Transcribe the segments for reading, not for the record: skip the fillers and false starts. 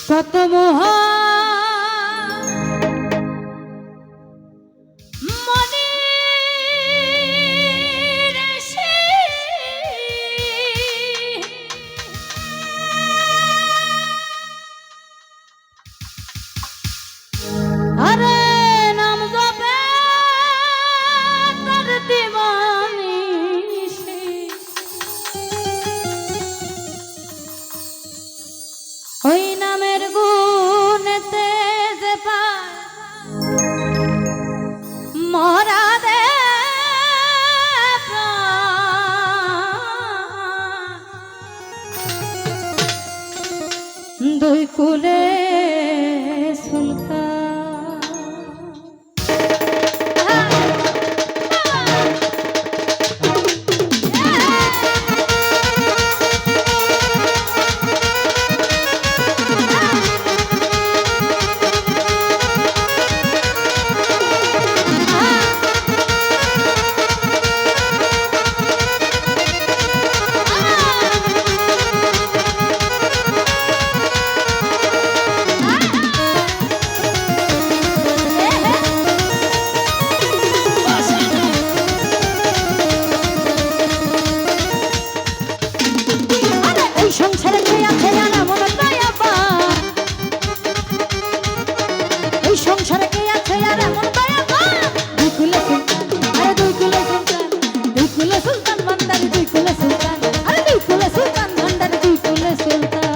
কত মোহ আরে নাম জপে তার দিবানিশি ওই নামের গুণেতে যে পায় মরা দে দুই কুলে সুলতান সংসারে কে আছে আর এমন দয়া দুই কুলে সুলতান আরে দুই কুলে সুলতান ভান্ডারি দুই কুলে সুলতান আরে দুই কুলে সুলতান ভান্ডারি দুই কুলে সুলতান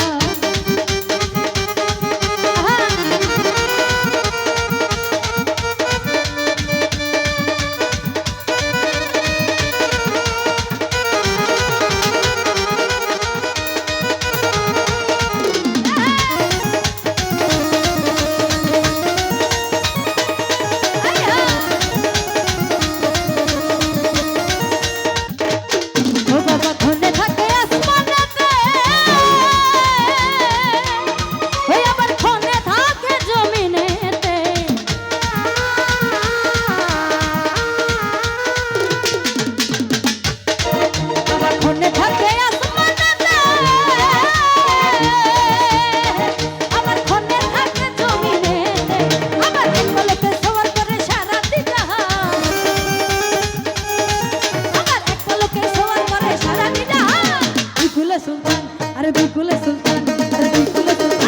সুলতান আরে দুই কুলে সুলতান আরে দুই কুলে সুলতান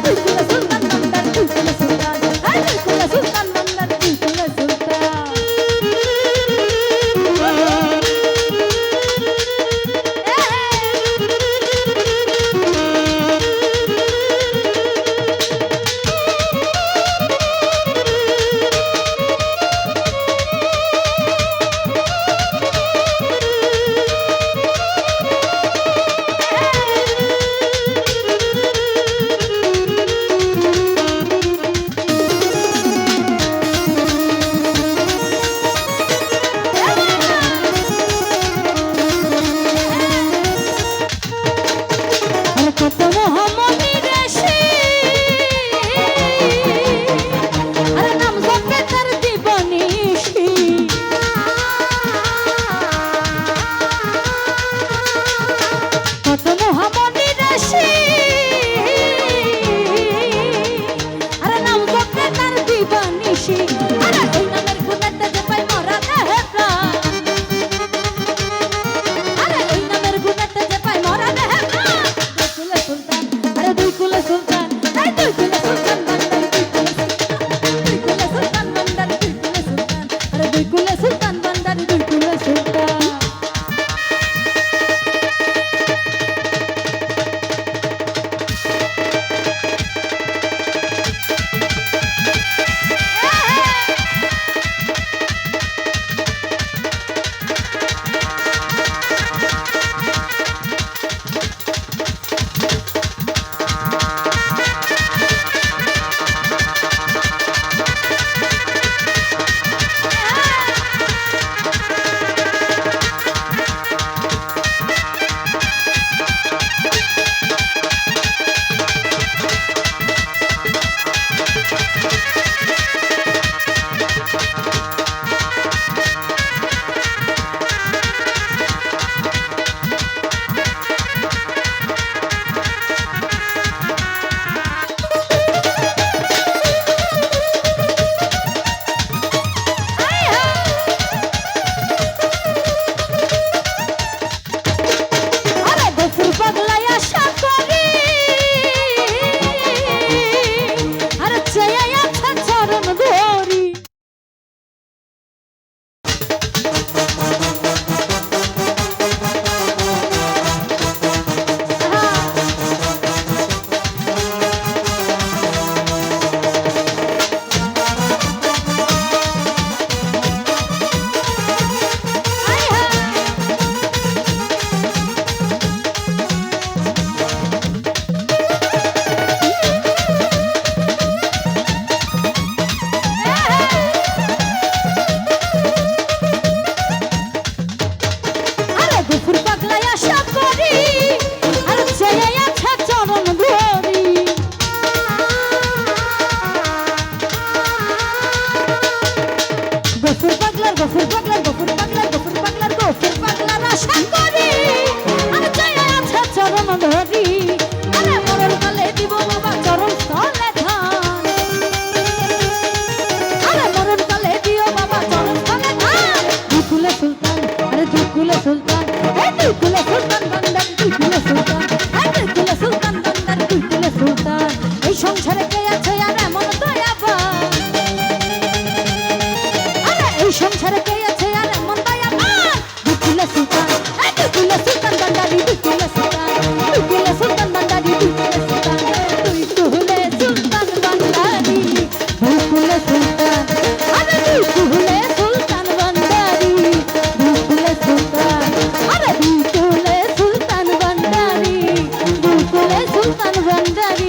দুই কুলে সুলতান ভান্ডারি দুই কুলে সুলতান আরে দুই কুলে সুলতান ভান্ডারি দুই কুলে সুলতান কত মোহাম্মদী রেশি আরে নাম জপে তার দিবানিশি কত মোহাম্মদী রেশি আরে নাম জপে তার দিবানিশি আরে ওই নামের গুণেতে যে পাই মরা দেহে প্রাণ আরে ওই নামের গুণেতে যে পাই মরা দেহে প্রাণ সুলতান আরে দুই কুলে সুলতান আরে দুই কুলে সুলতান ভান্ডারি দুই কুলে সুলতান ভান্ডারি দুই কুলে সুলতান আরে দুই কুলে সুলতান ভান্ডারি দুই কুলে সুলতান ভান্ডারি